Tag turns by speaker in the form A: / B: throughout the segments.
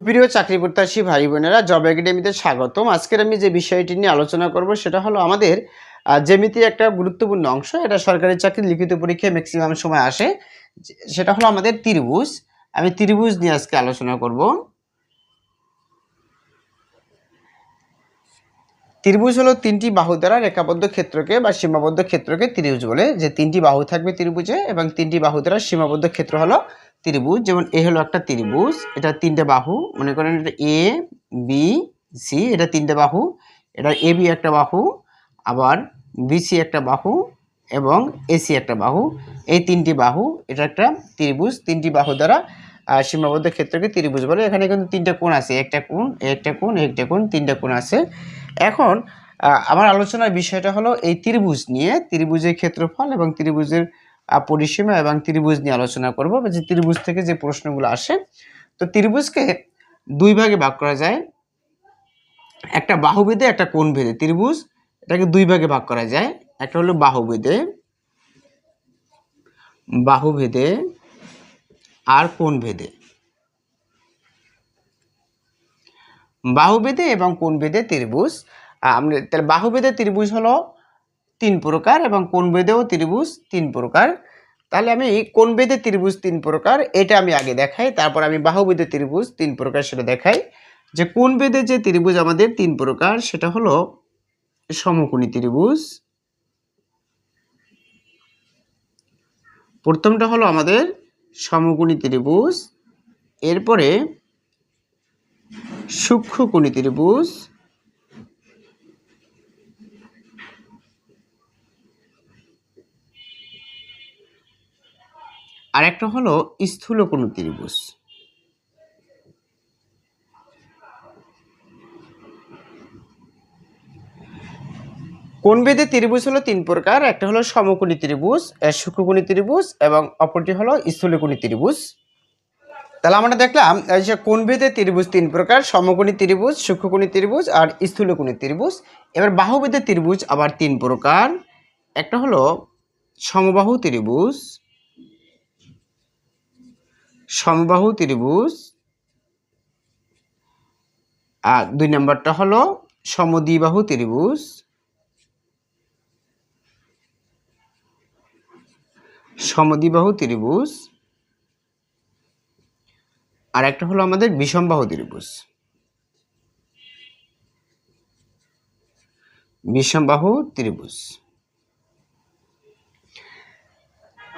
A: প্রিয় চাকরি প্রত্যাশী ভাই বোনেরা, জব একাডেমিতে স্বাগতম। আজকের আমি যে বিষয়টি নিয়ে আলোচনা করব সেটা হলো আমাদের জ্যামিতি একটা গুরুত্বপূর্ণ অংশ। এটা সরকারি চাকরির লিখিত পরীক্ষায় ম্যাক্সিমাম সময় আসে। সেটা হলো আমাদের ত্রিভুজ। আমি ত্রিভুজ নিয়ে আজকে আলোচনা করব। ত্রিভুজ হলো তিনটি বাহু দ্বারা রেখাবদ্ধ ক্ষেত্রকে বা সীমাবদ্ধ ক্ষেত্রকে ত্রিভুজ বলে। যে তিনটি বাহু থাকবে ত্রিভুজে এবং তিনটি বাহু দ্বারা সীমাবদ্ধ ক্ষেত্র হলো ত্রিভুজ। যেমন এ হলো একটা ত্রিভুজ, এটা তিনটে বাহু, মনে করেন এটা এ বি সি, এটা তিনটে বাহু। এটা এ বি একটা বাহু, আবার বিসি একটা বাহু এবং এসি একটা বাহু। এই তিনটি বাহু, এটা একটা ত্রিভুজ। তিনটি বাহু দ্বারা সীমাবদ্ধ ক্ষেত্রকে ত্রিভুজ বলে। এখানে কিন্তু তিনটা কোণ আছে, একটা কোণ, একটা কোণ, একটা কোণ, তিনটা কোণ আছে। এখন আমার আলোচনার বিষয়টা হলো এই ত্রিভুজ নিয়ে, ত্রিভুজের ক্ষেত্রফল এবং ত্রিভুজের পরিসীমা এবং ত্রিভুজ নিয়ে আলোচনা করব। যে ত্রিভুজ থেকে যে প্রশ্নগুলো আসে, তো ত্রিভুজকে দুই ভাগে ভাগ করা যায়, একটা বাহুভেদে একটা কোণ ভেদে। ত্রিভুজ এটাকে দুই ভাগে ভাগ করা যায়, একটা হলো বাহুভেদে, বাহুভেদে আর কোণ ভেদে। বাহুভেদে এবং কোণ ভেদে ত্রিভুজ। আমরা তাহলে বাহুভেদে ত্রিভুজ হলো তিন প্রকার এবং কোণভেদেও ত্রিভুজ তিন প্রকার। তাহলে আমি কোণভেদে ত্রিভুজ তিন প্রকার এটা আমি আগে দেখাই, তারপর আমি বাহুভেদে ত্রিভুজ তিন প্রকার সেটা দেখাই। যে কোণভেদে যে ত্রিভুজ আমাদের তিন প্রকার সেটা হলো সমকোণী ত্রিভুজ। প্রথমটা হলো আমাদের সমকোণী ত্রিভুজ, এরপরে সূক্ষ্মকোণী ত্রিভুজ, আর একটা হলো স্থূলকোণী ত্রিভুজ। কোণভেদে ত্রিভুজ হলো তিন প্রকার, একটা হলো সমকোণী ত্রিভুজ, সূক্ষ্মকোণী ত্রিভুজ এবং অপরটি হলো স্থূলকোণী ত্রিভুজ। তাহলে আমরা দেখলাম এই যে কোণভেদে ত্রিভুজ তিন প্রকার, সমকোণী ত্রিভুজ, সূক্ষ্মকোণী ত্রিভুজ আর স্থূলকোণী ত্রিভুজ। এবার বাহুভেদে ত্রিভুজ আবার তিন প্রকার, একটা হলো সমবাহু ত্রিভুজ, সমবাহু ত্রিভুজ, আর দুই নম্বরটা হলো সমদ্বিবাহু ত্রিভুজ, সমদ্বিবাহু ত্রিভুজ, আর একটা হলো আমাদের বিষমবাহু ত্রিভুজ, বিষমবাহু ত্রিভুজ।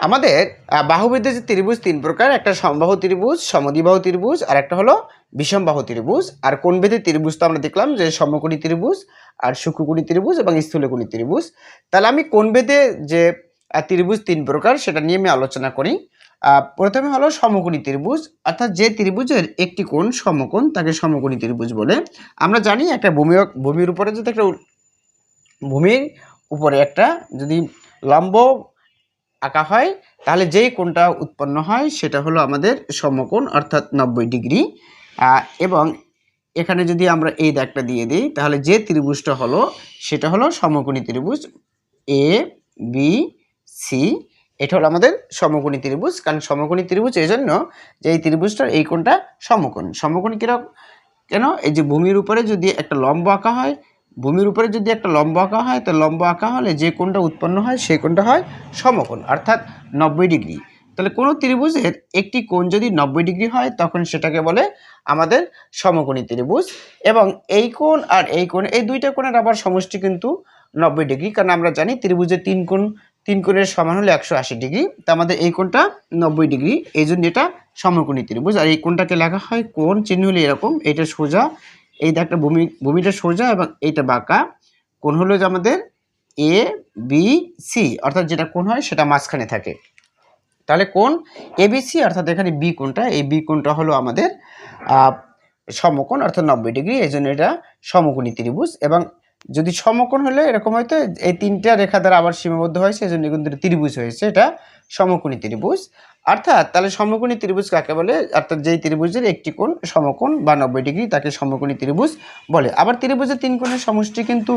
A: আমাদের বাহুভেদে যে ত্রিভুজ তিন প্রকার, একটা সমবাহু ত্রিভুজ, সমদ্বিবাহু ত্রিভুজ আর একটা হলো বিষমবাহু ত্রিভুজ। আর কোণভেদে ত্রিভুজ তো আমরা দেখলাম যে সমকোণী ত্রিভুজ আর সূক্ষ্মকোণী ত্রিভুজ এবং স্থূলকোণী ত্রিভুজ। তাহলে আমি কোণভেদে যে ত্রিভুজ তিন প্রকার সেটা নিয়ে আমি আলোচনা করি। প্রথমে হলো সমকোণী ত্রিভুজ, অর্থাৎ যে ত্রিভুজের একটি কোণ সমকোণ তাকে সমকোণী ত্রিভুজ বলে। আমরা জানি একটা ভূমির উপরে যদি একটা ভূমির উপরে একটা যদি লম্ব আঁকা হয় তাহলে যেই কোণটা উৎপন্ন হয় সেটা হলো আমাদের সমকোণ, অর্থাৎ 90 ডিগ্রি। এবং এখানে যদি আমরা এই দাগটা দিয়ে দিই তাহলে যে ত্রিভুজটা হলো সেটা হলো সমকোণী ত্রিভুজ এ বি সি। এটা হলো আমাদের সমকোণী ত্রিভুজ। কারণ সমকোণী ত্রিভুজ এই জন্য যে এই ত্রিভুজটার এই কোণটা সমকোণ। সমকোণ কিরকম কেন? এই যে ভূমির উপরে যদি একটা লম্ব আঁকা হয়, ভূমির উপরে যদি একটা লম্ব আঁকা হয় তো লম্ব আঁকা হলে যে কোণটা উৎপন্ন হয় সেই কোণটা হয় সমকোণ, অর্থাৎ 90 ডিগ্রি। তাহলে কোনো ত্রিভুজের একটি কোণ যদি 90 ডিগ্রি হয় তখন সেটাকে বলে আমাদের সমকোণী ত্রিভুজ। এবং এই কোণ আর এই কোণ, এই দুইটা কোণের আবার সমষ্টি কিন্তু 90 ডিগ্রি। কারণ আমরা জানি ত্রিভুজের তিন কোণের সমান হলে 180 ডিগ্রি। তা আমাদের এই কোণটা 90 ডিগ্রি, এই জন্য এটা সমকোণী ত্রিভুজ। আর এই কোণটাকে লেখা হয় কোণ চিহ্ন হলে এরকম, এটা সোজা, এই একটা ভূমিটা সোজা এবং এইটা বাঁকা। কোণ হলো যে আমাদের এ বি সি, অর্থাৎ যেটা কোণ হয় সেটা মাঝখানে থাকে। তাহলে কোণ এবিসি, অর্থাৎ এখানে বি কোণটা, এই বি কোণটা হলো আমাদের সমকোণ, অর্থাৎ 90 ডিগ্রি, এই জন্য এটা সমকোণী ত্রিভুজ। এবং যদি সমকোণ হলে এরকম হয়তো এই তিনটা রেখা দ্বারা আবার সীমাবদ্ধ হয়েছে, এই জন্য কিন্তু ত্রিভুজ হয়েছে, এটা সমকোণী ত্রিভুজ। অর্থাৎ তাহলে সমকোণী ত্রিভুজ কাকে বলে? অর্থাৎ যেই ত্রিভুজের একটি কোণ সমকোণ বা 90 ডিগ্রি তাকে সমকোণী ত্রিভুজ বলে। আবার ত্রিভুজের তিন কোণের সমষ্টি কিন্তু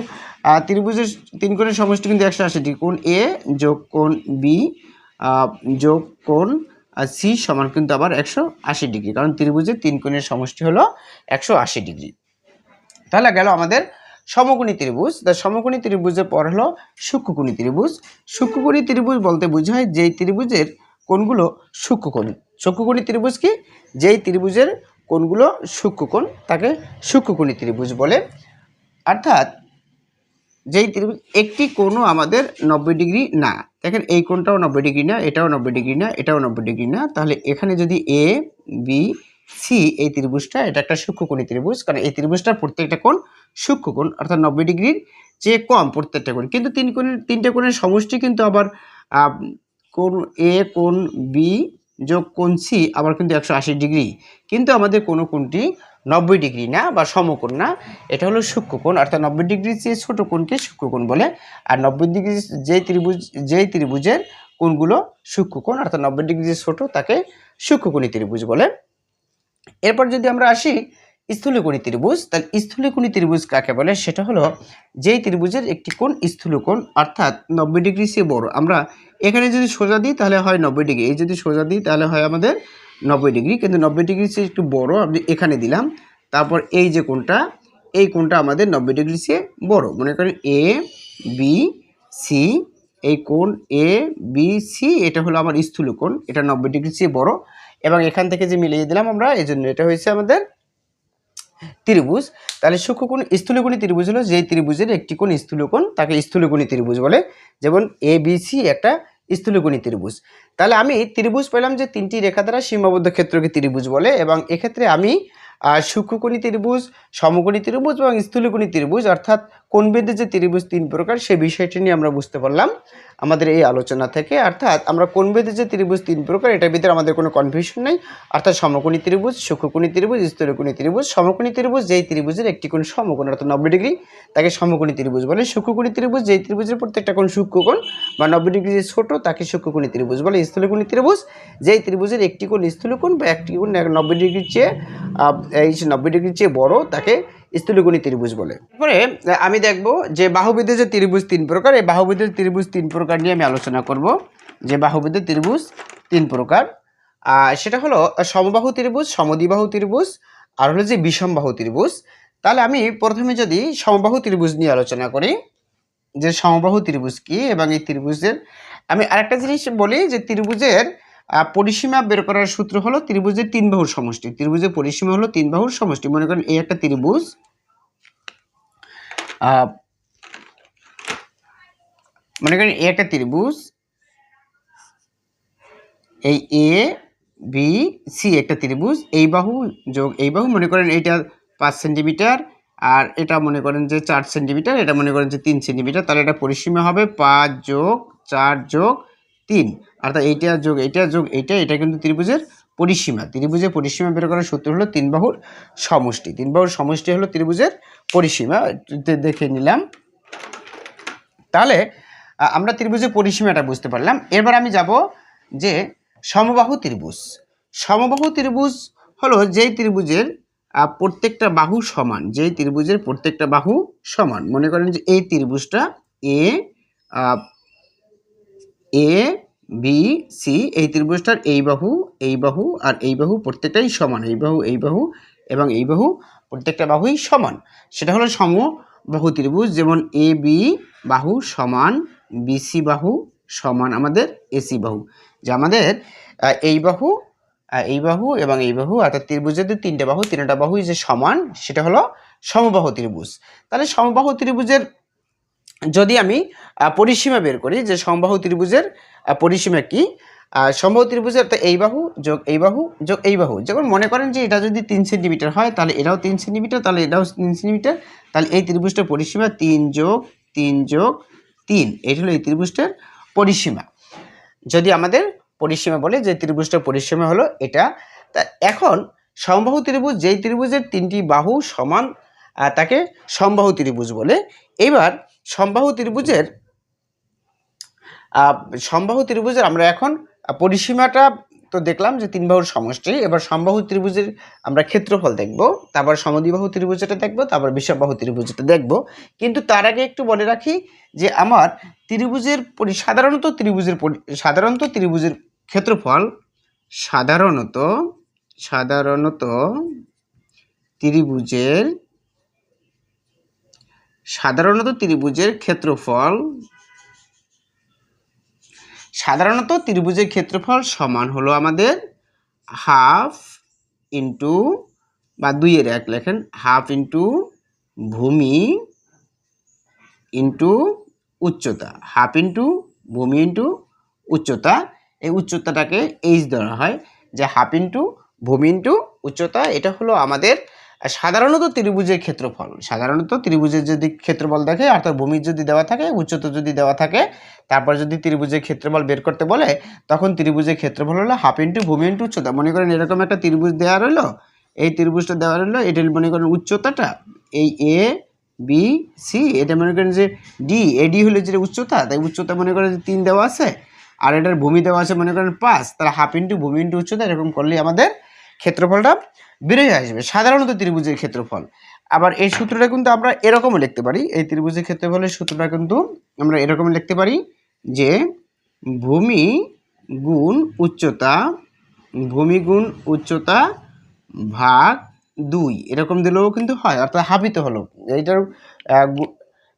A: ত্রিভুজের তিন কোণের সমষ্টি কিন্তু 180 ডিগ্রি। কোণ এ যোগ কোণ বি যোগ কোণ আর সি সমান কিন্তু আবার 180 ডিগ্রি, কারণ ত্রিভুজের 3 কোণের সমষ্টি হলো 180 ডিগ্রি। তাহলে গেল আমাদের সমকোণী ত্রিভুজ। সমকোণী ত্রিভুজের পর হলো সূক্ষ্মকোণী ত্রিভুজ। সূক্ষ্মকোণী ত্রিভুজ বলতে বোঝায় যেই ত্রিভুজের কোণগুলো সূক্ষ্মকোণ। সূক্ষ্মকোণী ত্রিভুজ কি? যেই ত্রিভুজের কোণগুলো সূক্ষ্মকোণ তাকে সূক্ষ্মকোণী ত্রিভুজ বলে। অর্থাৎ যেই ত্রিভুজ একটি কোণও আমাদের 90 ডিগ্রি না। দেখেন এই কোণটাও 90 ডিগ্রি না, এটাও 90 ডিগ্রি না, এটাও 90 ডিগ্রি না। তাহলে এখানে যদি এ বি সি এই ত্রিভুজটা, এটা একটা সূক্ষ্মকোণী ত্রিভুজ, কারণ এই ত্রিভুজটার প্রত্যেকটা কোণ সূক্ষ্মকোণ, অর্থাৎ 90 ডিগ্রির চেয়ে কম প্রত্যেকটা কোণ। কিন্তু তিনটে কোণের সমষ্টি কিন্তু আবার কোণ এ কোণ বি যোগ কোণ সি আবার কিন্তু 180 ডিগ্রি। কিন্তু আমাদের কোনো কোণটি 90 ডিগ্রি না বা সমকোণ না, এটা হলো সূক্ষ্মকোণ। অর্থাৎ 90 ডিগ্রির চেয়ে ছোট কোণকে সূক্ষ্মকোণ বলে। আর 90 ডিগ্রি যেই ত্রিভুজের কোণগুলো সূক্ষ্মকোণ অর্থাৎ 90 ডিগ্রি যে ছোট তাকে সূক্ষ্মকোণী ত্রিভুজ বলে। এরপর যদি আমরা আসি স্থূলকোণী ত্রিভুজ, তাহলে স্থূলকোণী ত্রিভুজ কাকে বলে? সেটা হলো যেই ত্রিভুজের একটি কোণ স্থূলকোণ অর্থাৎ 90 ডিগ্রি চেয়ে বড়। আমরা এখানে যদি সোজা দিই তাহলে হয় 90 ডিগ্রি, এই যদি সোজা দিই তাহলে হয় আমাদের 90 ডিগ্রি, কিন্তু 90 ডিগ্রি চেয়ে একটু বড় আপনি এখানে দিলাম। তারপর এই যে কোণটা, এই কোণটা আমাদের 90 ডিগ্রি চেয়ে বড়। মনে করেন এ বি সি, এই কোণ এ বি সি এটা হলো আমার স্থূলকোণ, এটা 90 ডিগ্রি চেয়ে বড়। এবং এখান থেকে যে মিলিয়ে দিলাম আমরা, এই জন্য এটা হয়েছে আমাদের ত্রিভুজ। তাহলে সূক্ষ্মকোণ স্থূলকোণী ত্রিভুজ হলো যেই ত্রিভুজের একটি কোণ স্থূলকোণ তাকে স্থূলকোণী ত্রিভুজ বলে। যেমন এ বি সি একটা স্থূলকোণী ত্রিভুজ। তাহলে আমি ত্রিভুজ পেলাম যে তিনটি রেখা দ্বারা সীমাবদ্ধ ক্ষেত্রকে ত্রিভুজ বলে, এবং এক্ষেত্রে আমি সূক্ষ্মকোণী ত্রিভুজ, সমকোণী ত্রিভুজ এবং স্থূলকোণী ত্রিভুজ অর্থাৎ কোণভেদে যে ত্রিভুজ 3 প্রকার সেই বিষয়টি নিয়ে আমরা বুঝতে পারলাম আমাদের এই আলোচনা থেকে। অর্থাৎ আমরা কোণভেদে যে ত্রিভুজ 3 প্রকার এটার ভিতরে আমাদের কোনো কনফিউশন নেই। অর্থাৎ সমকোণী ত্রিভুজ, সূক্ষ্মকোণী ত্রিভুজ, স্থূলকোণী ত্রিভুজ। সমকোণী ত্রিভুজ যেই ত্রিভুজের একটি কোণ সমকোণ অর্থাৎ 90 ডিগ্রি তাকে সমকোণী ত্রিভুজ বলে। সূক্ষ্মকোণী ত্রিভুজ যেই ত্রিভুজের প্রত্যেকটা কোণ সূক্ষ্মকোণ বা 90 ডিগ্রি যে ছোট তাকে সূক্ষ্মকোণী ত্রিভুজ বলে। স্থূলকোণী ত্রিভুজ যেই ত্রিভুজের একটি কোণ স্থূলকোণ বা একটি কোণ 90 ডিগ্রির চেয়ে 90 ডিগ্রির চেয়ে বড় তাকে স্থূলকোণী ত্রিভুজ বলে। তারপরে আমি দেখব যে বাহুবেধে যে ত্রিভুজ 3 প্রকার, এই বাহুবেধের ত্রিভুজ 3 প্রকার নিয়ে আমি আলোচনা করব। যে বাহুবেধের ত্রিভুজ 3 প্রকার সেটা হলো সমবাহু ত্রিভুজ, সমদ্বিবাহু ত্রিভুজ আর হলো যে বিষমবাহু ত্রিভুজ। তাহলে আমি প্রথমে যদি সমবাহু ত্রিভুজ নিয়ে আলোচনা করি যে সমবাহু ত্রিভুজ কি, এবং এই ত্রিভুজের আমি আরেকটা জিনিস বলি যে ত্রিভুজের পরিসীমা বের করার সূত্র হলো ত্রিভুজের 3 বাহুর সমষ্টি। ত্রিভুজের পরিসীমা হলো 3 বাহুর সমষ্টি। মনে করেন এই একটা ত্রিভুজ, মনে করেন এই একটা ত্রিভুজ, এই এ বি সি একটা ত্রিভুজ, এই বাহু যোগ এই বাহু মনে করেন এইটা 5 সেন্টিমিটার আর এটা মনে করেন যে 4 সেন্টিমিটার, এটা মনে করেন যে 3 সেন্টিমিটার। তাহলে এটা পরিসীমা হবে 5 যোগ 4 যোগ 3, অর্থাৎ এইটা যোগ এইটা যোগ এইটা, এটা কিন্তু ত্রিভুজের পরিসীমা। ত্রিভুজের পরিসীমা বের করার সূত্র হলো 3 বাহুর সমষ্টি। 3 বাহুর সমষ্টি হলো ত্রিভুজের পরিসীমা, দেখে নিলাম। তাহলে আমরা ত্রিভুজের পরিসীমাটা বুঝতে পারলাম। এবার আমি যাব যে সমবাহু ত্রিভুজ। সমবাহু ত্রিভুজ হলো যেই ত্রিভুজের প্রত্যেকটা বাহু সমান, যেই ত্রিভুজের প্রত্যেকটা বাহু সমান। মনে করেন যে এই ত্রিভুজটা এ বি সি, এই ত্রিভুজটার এই বাহু আর এই বাহু প্রত্যেকটাই সমান, এই বাহু এবং এই বাহু প্রত্যেকটা বাহুই সমান। সেটা হলো সমবাহু ত্রিভুজ। যেমন এ বি বাহু সমান বিসি বাহু সমান আমাদের এসি বাহু। যে আমাদের এই বাহু এবং এই বাহু অর্থাৎ ত্রিভুজের যে 3টে বাহু, 3টা বাহুই যে সমান সেটা হলো সমবাহু ত্রিভুজ। তাহলে সমবাহু ত্রিভুজের যদি আমি পরিসীমা বের করি যে সমবাহু ত্রিভুজের পরিসীমা কি, সমবাহু ত্রিভুজের অর্থাৎ এই বাহু যোগ এই বাহু যোগ এই বাহু। যেমন মনে করেন যে এটা যদি 3 সেন্টিমিটার হয় তাহলে এটাও 3 সেন্টিমিটার, তাহলে এটাও 3 সেন্টিমিটার। তাহলে এই ত্রিভুজটার পরিসীমা 3 যোগ 3 যোগ 3, এটা হলো এই ত্রিভুজটার পরিসীমা। যদি আমাদের পরিসীমা বলে যে ত্রিভুজটার পরিসীমা হলো এটা। তা এখন সমবাহু ত্রিভুজ যেই ত্রিভুজের 3টি বাহু সমান তাকে সমবাহু ত্রিভুজ বলে। এবার সমবাহু ত্রিভুজের আমরা এখন পরিসীমাটা তো দেখলাম যে 3 বাহুর সমষ্টি। এবার সমবাহু ত্রিভুজের আমরা ক্ষেত্রফল দেখব, তারপর সমদ্বিবাহু ত্রিভুজটা দেখব, তারপর বিষমবাহু ত্রিভুজটা দেখব। কিন্তু তার আগে একটু বলে রাখি যে আমার সাধারণত ত্রিভুজের ক্ষেত্রফল সাধারণত ত্রিভুজের ক্ষেত্রফল সমান হলো আমাদের হাফ ইন্টু বা 2/1 লেখেন, হাফ ইন্টু ভূমি ইন্টু উচ্চতা, হাফ ইন্টু ভূমি ইন্টু উচ্চতা। এই উচ্চতাটাকে এইচ ধরা হয়, যে হাফ ইন্টু ভূমি ইন্টু উচ্চতা। এটা হলো আমাদের সাধারণত ত্রিভুজের ক্ষেত্রফল। সাধারণত ত্রিভুজের যদি ক্ষেত্রফল দেখে, অর্থাৎ ভূমির যদি দেওয়া থাকে, উচ্চতা যদি দেওয়া থাকে, তারপর যদি ত্রিভুজের ক্ষেত্রফল বের করতে বলে, তখন ত্রিভুজের ক্ষেত্রফল হলো হাফ ইন্টু ভূমি ইন্টু উচ্চতা। মনে করেন এরকম একটা ত্রিভুজ দেওয়া রইলো, এই ত্রিভুজটা দেওয়া রইলো, এটা মনে করেন উচ্চতাটা, এই এ বি সি, এটা মনে করেন যে ডি, এডি হলো যে উচ্চতা, তাই উচ্চতা মনে করেন যে 3 দেওয়া আছে, আর এটার ভূমি দেওয়া আছে মনে করেন 5, তাহলে হাফ ইন্টু ভূমি ইন্টু উচ্চতা, এরকম করলে আমাদের ক্ষেত্রফলটা বেরিয়ে আসবে সাধারণত ত্রিভুজের ক্ষেত্রফল। আবার এই সূত্রটা কিন্তু আমরা এরকমও লিখতে পারি, এই ত্রিভুজের ক্ষেত্রফলের সূত্রটা কিন্তু আমরা এরকম লিখতে পারি যে ভূমি গুণ উচ্চতা ভাগ 2, এরকম দিলেও কিন্তু হয়, অর্থাৎ হাফিত হলো। এইটার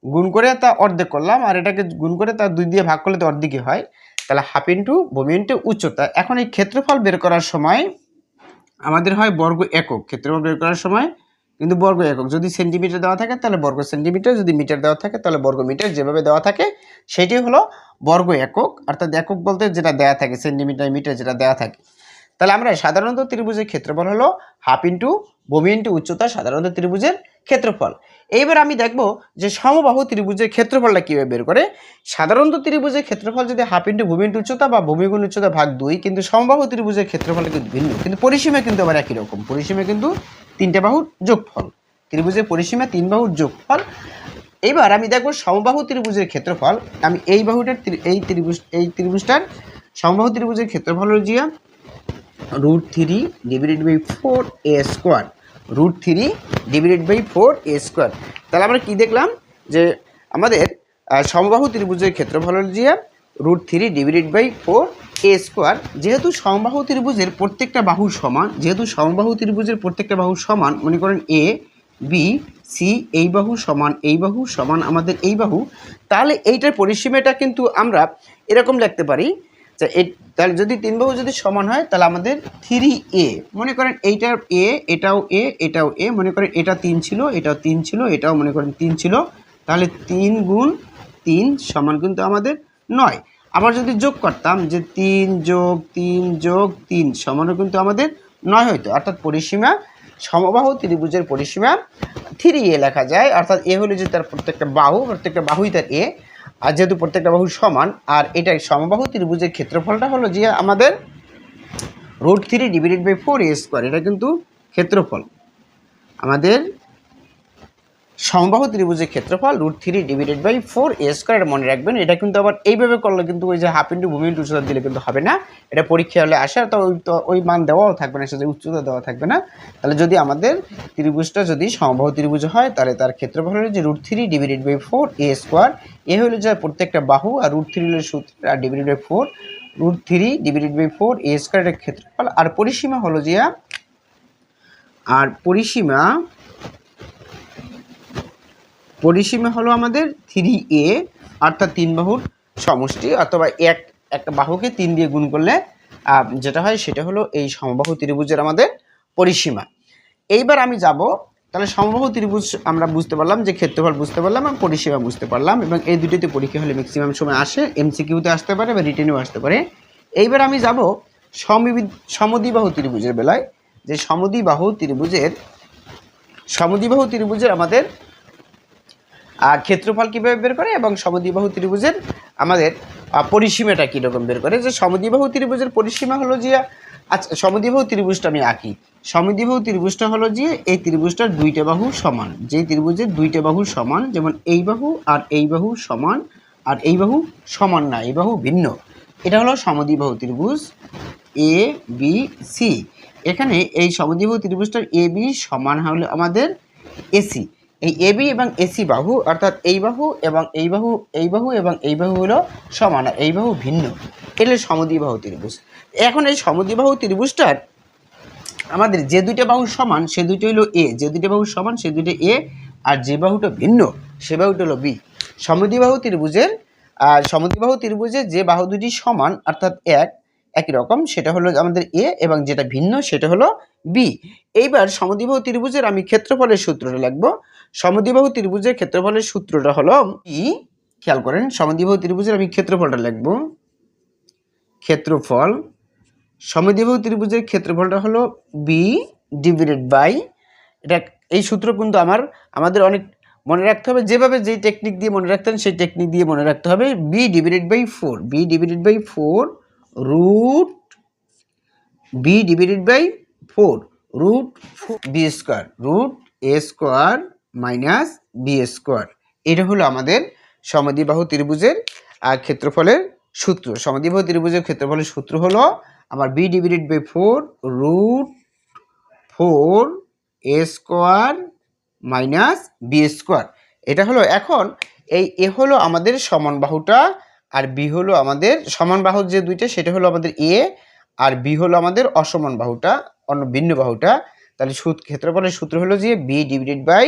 A: গুণ করে তা অর্ধেক করলাম, আর এটাকে গুণ করে তা 2 দিয়ে ভাগ করলে তো অর্ধেকই হয়, তাহলে হাফ ইন্টু ভূমি ইন্টু উচ্চতা। এখন এই ক্ষেত্রফল বের করার সময় আমাদের হয় বর্গ একক, ক্ষেত্রফল বের করার সময় কিন্তু বর্গ একক। যদি সেন্টিমিটার দেওয়া থাকে তাহলে বর্গ সেন্টিমিটার, যদি মিটার দেওয়া থাকে তাহলে বর্গ মিটার, যেভাবে দেওয়া থাকে সেটাই হলো বর্গ একক। অর্থাৎ একক বলতে যেটা দেওয়া থাকে, সেন্টিমিটার মিটার যেটা দেওয়া থাকে। তাহলে আমরা সাধারণত ত্রিভুজের ক্ষেত্রফল হলো হাফ ইন্টু ভূমি ইন্টু উচ্চতা, সাধারণত ত্রিভুজের ক্ষেত্রফল। এইবার আমি দেখব যে সমবাহু ত্রিভুজের ক্ষেত্রফলটা কীভাবে বের করে। সাধারণত ত্রিভুজের ক্ষেত্রফল যদি হাফ ইন্টু ভূমি ইন্টু উচ্চতা বা ভূমি গুণ উচ্চতা ভাগ 2, কিন্তু সমবাহু ত্রিভুজের ক্ষেত্রফল কিন্তু ভিন্ন, কিন্তু পরিসীমা কিন্তু আবার একই রকম। পরিসীমা কিন্তু 3টে বাহুর যোগফল, ত্রিভুজের পরিসীমা 3 বাহুর যোগফল। এইবার আমি দেখব সমবাহু ত্রিভুজের ক্ষেত্রফল। আমি এই বাহুটার এই ত্রিভুজটার সমবাহু ত্রিভুজের ক্ষেত্রফল হল জিয়া √3 divided by 4a², √3 divided by 4a²। তাহলে আমরা কি দেখলাম যে আমাদের সমবাহু ত্রিভুজের ক্ষেত্রফল হল জিয়া √3 ডিভাইডেড বাই 4a²। যেহেতু সমবাহু ত্রিভুজের প্রত্যেকটা বাহু সমান, মনে করেন এ বি সি, এই বাহু সমান আমাদের এই বাহু, তাহলে এইটার পরিসীমাটা কিন্তু আমরা এরকম লিখতে পারি যে তাহলে যদি 3 বাহু যদি সমান হয় তাহলে আমাদের 3a, মনে করেন এইটার এ, এটাও এ, এটাও এ, মনে করেন এটা 3 ছিল, এটাও 3 ছিল, এটাও মনে করেন 3 ছিল, তাহলে 3 গুণ 3 সমান কিন্তু আমাদের 9। আবার যদি যোগ করতাম যে 3 যোগ 3 যোগ 3 সমানও কিন্তু আমাদের 9 হইতো। অর্থাৎ পরিসীমা, সমবাহু ত্রিভুজের পরিসীমা 3a লেখা যায়। অর্থাৎ এ হলো যে তার প্রত্যেকটা বাহুই তার এ, আর যেহেতু প্রত্যেকটা বাহু সমান, আর এটা সমবাহু ত্রিভুজের ক্ষেত্রফলটা হলো যে আমাদের √3 ডিভাইডেড বাই 4a²। এটা কিন্তু ক্ষেত্রফল, আমাদের সমবাহু ত্রিভুজের ক্ষেত্রফল √3 ডিভাইডেড বাই 4a²। এটা মনে রাখবেন। এটা কিন্তু আবার এইভাবে করলে কিন্তু ওই যে হাফ ইন্টু ভূমি ইন্টু উচ্চতা দিলে কিন্তু হবে না, এটা পরীক্ষা হলে আসে, তো ওই মান দেওয়াও থাকবে না, সেটা উচ্চতা দেওয়া থাকবে না। তাহলে যদি আমাদের ত্রিভুজটা যদি সমবাহু ত্রিভুজ হয়, তাহলে তার ক্ষেত্রফল হলো যে √3 ডিভাইডেড বাই 4a²। এ হলো যে প্রত্যেকটা বাহু, আর √3 হলো সূত্র, আর divided by 4, √3 divided by 4a² এর ক্ষেত্রফল। আর পরিসীমা হলো যে পরিসীমা হলো আমাদের 3a, অর্থাৎ 3 বাহুর সমষ্টি, অথবা একটা বাহুকে 3 দিয়ে গুণ করলে যেটা হয় সেটা হলো এই সমবাহু ত্রিভুজের আমাদের পরিসীমা। এইবার আমি যাব, তাহলে সমবাহু ত্রিভুজ আমরা বুঝতে পারলাম, যে ক্ষেত্রফল বুঝতে পারলাম এবং পরিসীমা বুঝতে পারলাম, এবং এই দুটিতে পরীক্ষা হলে ম্যাক্সিমাম সময় আসে, এমসিকিউতে আসতে পারে বা রিটেনেও আসতে পারে। এইবার আমি যাব সমদ্বিবাহু ত্রিভুজের বেলায়, যে সমদ্বিবাহু ত্রিভুজের আমাদের ক্ষেত্রফল কীভাবে বের করে এবং সমদ্বিবাহু ত্রিভুজের আমাদের পরিসীমাটা কীরকম বের করে। যে সমদ্বিবাহু ত্রিভুজের পরিসীমা হলো যে, আচ্ছা সমদ্বিবাহু ত্রিভুজটা আমি আঁকি। সমদ্বিবাহু ত্রিভুজটা হলো যে এই ত্রিভুজটার 2টে বাহু সমান, যে ত্রিভুজের 2টে বাহু সমান, যেমন এই বাহু আর এই বাহু সমান, আর এই বাহু সমান না, এই বাহু ভিন্ন, এটা হলো সমদ্বিবাহু ত্রিভুজ এ বি সি। এখানে এই সমদ্বিবাহু ত্রিভুজটার এ বি সমান হলো আমাদের এসি। এই এবি এবং এসি বাহু অর্থাৎ এই বাহু এবং এই বাহু, এই বাহু এবং এই বাহু হলো সমান আর এই বাহু ভিন্ন, এটা হলো সমদ্বিবাহু ত্রিভুজ। এখন এই সমদ্বিবাহু ত্রিভুজটার আমাদের যে দুইটা বাহু সমান সে দুইটা হলো এ, যে দুইটা বাহু সমান সে দুইটা এ, আর যে বাহুটা ভিন্ন সে বাহুটা হলো বি। সমদ্বিবাহু ত্রিভুজের যে বাহু দুটি সমান অর্থাৎ একই রকম সেটা হলো আমাদের এ, এবং যেটা ভিন্ন সেটা হলো বি। এইবার সমদ্বিবাহু ত্রিভুজের আমি ক্ষেত্রফলের সূত্রটা লিখবো। সমদ্বিবাহু ত্রিভুজের ক্ষেত্রফলের সূত্রটা হলো বি, খেয়াল করেন সমদ্বিবাহু ত্রিভুজের আমি ক্ষেত্রফলটা লিখবো। ক্ষেত্রফল সমদ্বিবাহু ত্রিভুজের ক্ষেত্রফলটা হলো বি ডিভাইডেড বাই, এটা এই সূত্র কিন্তু আমাদের অনেক মনে রাখতে হবে, যেভাবে যেই টেকনিক দিয়ে মনে রাখতেন সেই টেকনিক দিয়ে মনে রাখতে হবে। B divided by 4, B divided by 4 root B divided by 4 root B square, root A square minus B square. এটা হলো আমাদের সমদ্বিবাহু ত্রিভুজের ক্ষেত্রফলের সূত্র। সমদ্বিবাহু ত্রিভুজের ক্ষেত্রফলের সূত্র হলো আমার B divided by 4 root 4 A square minus B square. এটা হলো, এখন এই এ হলো আমাদের সমান বাহুটা, আর বি হলো আমাদের সমান বাহু যে দুইটা সেটা হলো আমাদের এ, আর বি হলো আমাদের অসমান বাহুটা, অন্য ভিন্ন বাহুটা। তাহলে ক্ষেত্রফলের সূত্র হলো যে B divided by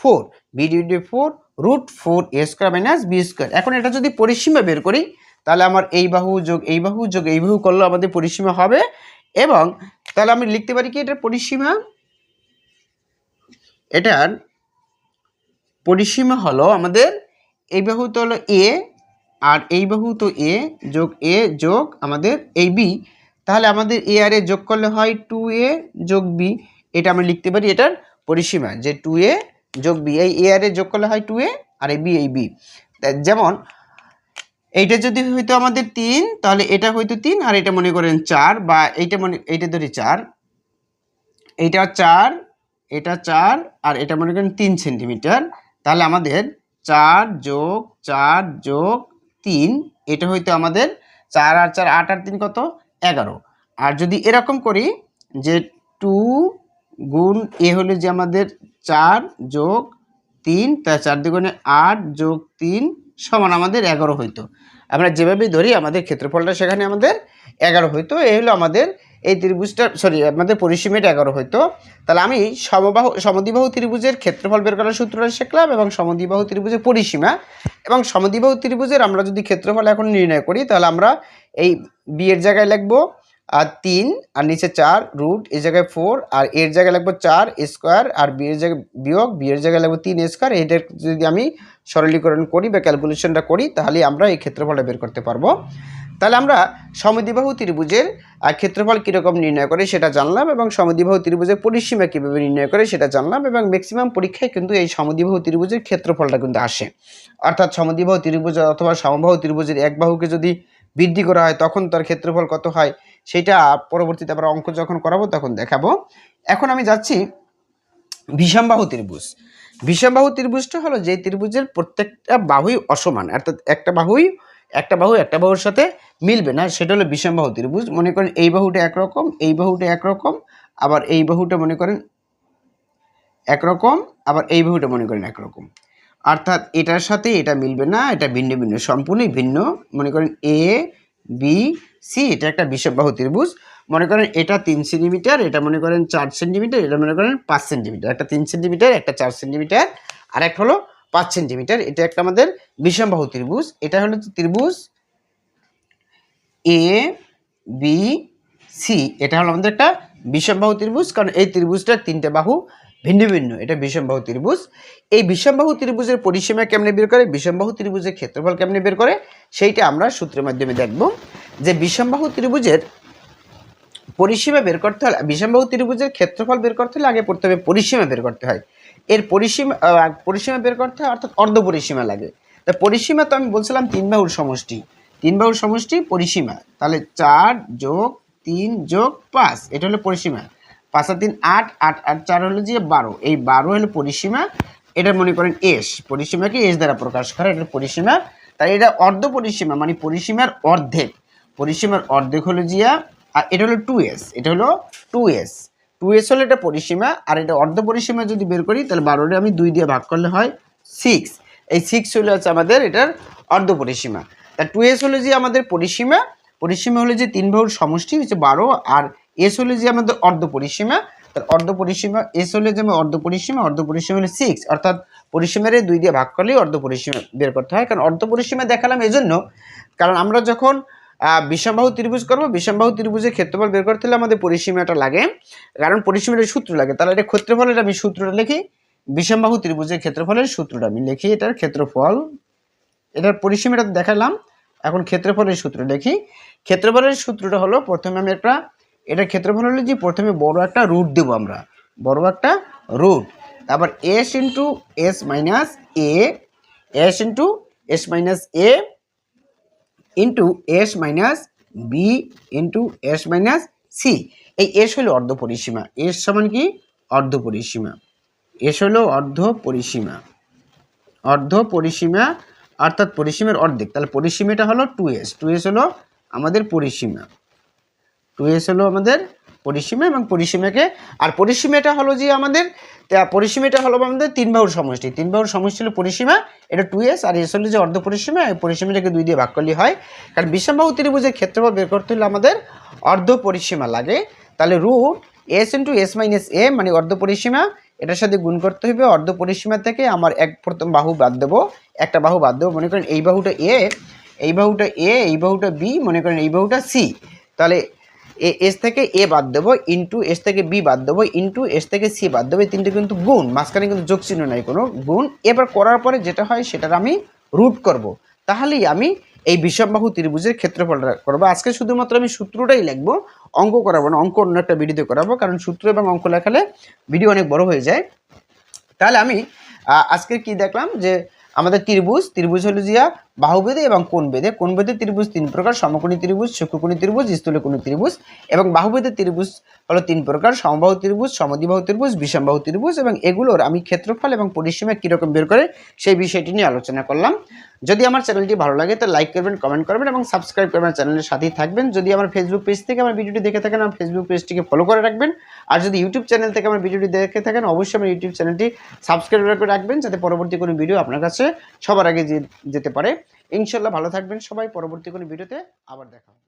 A: 4, B divided by 4 root 4 A square minus B square. এখন এটা যদি পরিসীমা বের করি তাহলে আমার এই বাহু যোগ এই বাহু যোগ এই বাহু করলে আমাদের পরিসীমা হবে, এবং তাহলে আমি লিখতে পারি কি এটার পরিসীমা, এটার পরিসীমা হলো আমাদের এই বাহু তো হলো এ, আর এই বাহু তো এ যোগ আমাদের এই বি। তাহলে আমাদের এ আর এ যোগ করলে হয় 2a যোগ বি, এটা আমরা লিখতে পারি এটার পরিসীমা, যে 2a যোগ বি। এই এ আর এ যোগ করলে হয় 2a, আর এই বি। যেমন এইটা যদি হইতো আমাদের 3, তাহলে এটা হয়তো 3, আর এটা মনে করেন 4, বা এইটা ধরি 4, এইটা 4, এটা 4, আর এটা মনে করেন 3 সেন্টিমিটার। তাহলে আমাদের 4 যোগ 4 যোগ 3, এটা হয়তো আমাদের 4 আর 4 8 আর 3 কত 11। আর যদি এরকম করি যে 2 গুণ এ হলো যে আমাদের 4 যোগ 3, তাই 4 দুগুণে 8 যোগ 3 সমান আমাদের 11 হইতো। আমরা যেভাবে ধরি আমাদের ক্ষেত্রফলটা সেখানে আমাদের 11 হইতো। এই হলো আমাদের এই ত্রিভুজটা, আমাদের পরিসীমাটা 11 হইতো। তাহলে আমি সমদ্বিবাহু ত্রিভুজের ক্ষেত্রফল বের করার সূত্রটা শিখলাম, এবং সমদ্বিবাহু ত্রিভুজের পরিসীমা, এবং সমদ্বিবাহু ত্রিভুজের আমরা যদি ক্ষেত্রফল এখন নির্ণয় করি তাহলে আমরা এই বি এর জায়গায় লিখবো আর 3, আর নিচে 4 রুট, এই জায়গায় 4, আর এর জায়গায় লিখবো 4 স্কোয়ার, আর বি এর জায়গায় বিয়োগ, বি এর জায়গায় লিখবো 3 স্কোয়ার। এইটার যদি আমি সরলীকরণ করি বা ক্যালকুলেশনটা করি তাহলে আমরা এই ক্ষেত্রফলটা বের করতে পারবো। তাহলে আমরা সমদ্বিবাহু ত্রিভুজের ক্ষেত্রফল কীরকম নির্ণয় করে সেটা জানলাম, এবং সমদ্বিবাহু ত্রিভুজের পরিসীমা কীভাবে নির্ণয় করে সেটা জানলাম, এবং ম্যাক্সিমাম পরীক্ষায় কিন্তু এই সমদ্বিবাহু ত্রিভুজের ক্ষেত্রফলটা কিন্তু আসে। অর্থাৎ সমদ্বিবাহু ত্রিভুজ অথবা সমবাহু ত্রিভুজের এক বাহুকে যদি বৃদ্ধি করা হয় তখন তার ক্ষেত্রফল কত হয় সেটা পরবর্তীতে আমরা অঙ্ক যখন করাবো তখন দেখাবো। এখন আমি যাচ্ছি বিষমবাহু ত্রিভুজ। বিষমবাহু ত্রিভুজটা হলো যে ত্রিভুজের প্রত্যেকটা বাহুই অসমান, অর্থাৎ একটা বাহু একটা বাহুর সাথে মিলবে না, সেটা হলো বিষমবাহু ত্রিভুজ। মনে করেন এই বাহুটা একরকম, এই বাহুটা একরকম, আবার এই বাহুটা মনে করেন একরকম, আবার এই বাহুটা মনে করেন একরকম, অর্থাৎ এটার সাথে এটা মিলবে না, এটা ভিন্ন ভিন্ন, সম্পূর্ণই ভিন্ন। মনে করেন এ বি সি, এটা একটা বিষমবাহু ত্রিভুজ। মনে করেন এটা 3 সেন্টিমিটার, এটা মনে করেন 4 সেন্টিমিটার, এটা মনে করেন 5 সেন্টিমিটার, একটা 3 সেন্টিমিটার, একটা 4 সেন্টিমিটার, আর একটা হলো 5 সেন্টিমিটার। এটা একটা আমাদের বিষমবাহু ত্রিভুজ। এটা হলো ত্রিভুজ এ বি সি, এটা হলো আমাদের একটা বিষমবাহু ত্রিভুজ, কারণ এই ত্রিভুজটার 3টে বাহু ভিন্ন ভিন্ন, এটা বিষমবাহু ত্রিভুজ। এই বিষমবাহু ত্রিভুজের পরিসীমা কেমনে বের করে, বিষমবাহু ত্রিভুজের ক্ষেত্রফল কেমনে বের করে সেইটা আমরা সূত্রের মাধ্যমে দেখব। যে বিষমবাহু ত্রিভুজের পরিসীমা বের করতে হলে, বিষমবাহু ত্রিভুজের ক্ষেত্রফল বের করতে হলে আগে পড়তে হবে পরিসীমা বের করতে হয়। এর পরিসীমা বের করতে হয়, অর্থাৎ অর্ধ পরিসীমা লাগে। তা পরিসীমা তো আমি বলছিলাম 3 বাহুর সমষ্টি, 3 বাহুর সমষ্টি পরিসীমা। তাহলে 4 যোগ 3 যোগ 5, এটা হলো পরিসীমা। 5 আর 3 8, 8 আর 4 হলো যে 12, এই 12 হলো পরিসীমা। এটা মনে করেন এস, পরিসীমাকে এস দ্বারা প্রকাশ করে, এটা পরিসীমা। তাই এটা অর্ধ পরিসীমা, মানে পরিসীমার অর্ধেক, পরিসীমার অর্ধেক হলো জিয়া, আর এটা হলো 2s, এটা হলো 2s 2s হলো এটা পরিসীমা, আর এটা অর্ধ পরিসীমা যদি বের করি তাহলে 12 আমি 2 দিয়ে ভাগ করলে হয় 6। এই 6 হলো হচ্ছে আমাদের এটার অর্ধ পরিসীমা। তা 2s হলো যে আমাদের পরিসীমা, পরিসীমা হলো যে 3 বাহুর সমষ্টি হচ্ছে 12, আর s হলো যে আমাদের অর্ধ পরিসীমা। তার অর্ধ পরিসীমা s হলো যে অর্ধ পরিসীমা, অর্ধ পরিসীমা হলো 6, অর্থাৎ পরিসীমারে 2 দিয়ে ভাগ করলেই অর্ধ পরিসীমা বের করতে হয়। কারণ অর্ধ পরিসীমা দেখালাম এজন্য, কারণ আমরা যখন বিষমবাহু ত্রিভুজ করবো, বিষমবাহু ত্রিভুজের ক্ষেত্রফল বের করতে হলে আমাদের পরিসীমাটা লাগে, কারণ পরিসীমাটার সূত্র লাগে। তাহলে এটা ক্ষেত্রফলের আমি সূত্রটা লিখি, বিষমবাহু ত্রিভুজের ক্ষেত্রফলের সূত্রটা আমি লিখি, এটার ক্ষেত্রফল, এটার পরিসীমাটা দেখালাম, এখন ক্ষেত্রফলের সূত্র দেখি। ক্ষেত্রফলের সূত্রটা হলো, প্রথমে আমি একটা, এটার ক্ষেত্রফল হলো যে প্রথমে বড় একটা রুট দেবো আমরা, বড় একটা রুট, তারপর S into S minus A, S into S minus A into S minus B into S minus C. এই এস হলো অর্ধ পরিসীমা, এস সমান কি অর্ধ পরিসীমা, এস হলো অর্ধ পরিসীমা, অর্ধ পরিসীমা অর্থাৎ পরিসীমার অর্ধেক। তাহলে পরিসীমাটা হলো 2s, 2s হলো আমাদের পরিসীমা, 2s হলো আমাদের পরিসীমা, এবং পরিসীমাকে, আর পরিসীমাটা হলো যে আমাদের, পরিসীমাটা হলো আমাদের 3 বাহুর সমষ্টি, 3 বাহুর সমষ্টি হলো পরিসীমা, এটা 2s, আর এস হলো যে অর্ধ পরিসীমা, এই পরিসীমাটাকে 2 দিয়ে ভাগ করলেই হয়। কারণ বিষমবাহু ত্রিভুজের ক্ষেত্রফল বের করতে হলে আমাদের অর্ধ পরিসীমা লাগে। তাহলে root S into S minus A মানে অর্ধ পরিসীমা, এটার সাথে গুণ করতে হবে, অর্ধ পরিসীমা থেকে আমার প্রথম বাহু বাদ দেবো, একটা বাহু বাদ দেবো, মনে করেন এই বাহুটা এ, এই বাহুটা এ, এই বাহুটা বি, মনে করেন এই বাহুটা সি। তাহলে এস থেকে এ বাদ দেবো, ইন্টু এস থেকে বি বাদ দেবো, ইন্টু এস থেকে সি বাদ দেবো, এই তিনটে কিন্তু গুণ, মাঝখানে কিন্তু যোগ চিহ্ন নাই কোনো, গুণ। এবার করার পরে যেটা হয় সেটার আমি রুট করব, তাহলেই আমি এই বিষমবাহু ত্রিভুজের ক্ষেত্রফলটা করবো। আজকে শুধুমাত্র আমি সূত্রটাই লিখবো, অঙ্ক করাবো না, অঙ্ক অন্য একটা ভিডিওতে করাবো, কারণ সূত্র এবং অঙ্ক লেখালে ভিডিও অনেক বড় হয়ে যায়। তাহলে আমি আজকে কি দেখলাম যে আমাদের ত্রিভুজ হলো জিয়া বাহুবেদে এবং কোণবেদে। কোণবেদে ত্রিভুজ 3 প্রকার, সমকোণী ত্রিভুজ, সূক্ষ্মকোণী ত্রিভুজ, স্থূলকোণী ত্রিভুজ। এবং বাহুবেদে ত্রিভুজ হলো 3 প্রকার, সমবাহু ত্রিভুজ, সমদ্বিবাহু ত্রিভুজ, বিষমবাহু ত্রিভুজ। এবং এগুলোর আমি ক্ষেত্রফল এবং পরিসীমা কীরকম বের করে সেই বিষয়টি নিয়ে আলোচনা করলাম। যদি আমার চ্যানেলটি ভালো লাগে তো লাইক করবেন, কমেন্ট করবেন এবং সাবস্ক্রাইব করবেন, চ্যানেলের সাথেই থাকবেন। যদি আমার ফেসবুক পেজ থেকে আমার ভিডিওটি দেখে থাকেন, আমার ফেসবুক পেজটিকে ফলো করে রাখবেন। আর যদি ইউটিউব চ্যানেল থেকে আমার ভিডিওটি দেখে থাকেন, অবশ্যই আমার ইউটিউব চ্যানেলটি সাবস্ক্রাইব করে রাখবেন, যাতে পরবর্তী কোনো ভিডিও আপনার কাছে সবার আগে যেতে পারে। ইনশাল্লাহ ভালো থাকবেন সবাই, পরবর্তী কোনো ভিডিওতে আবার দেখা হবে।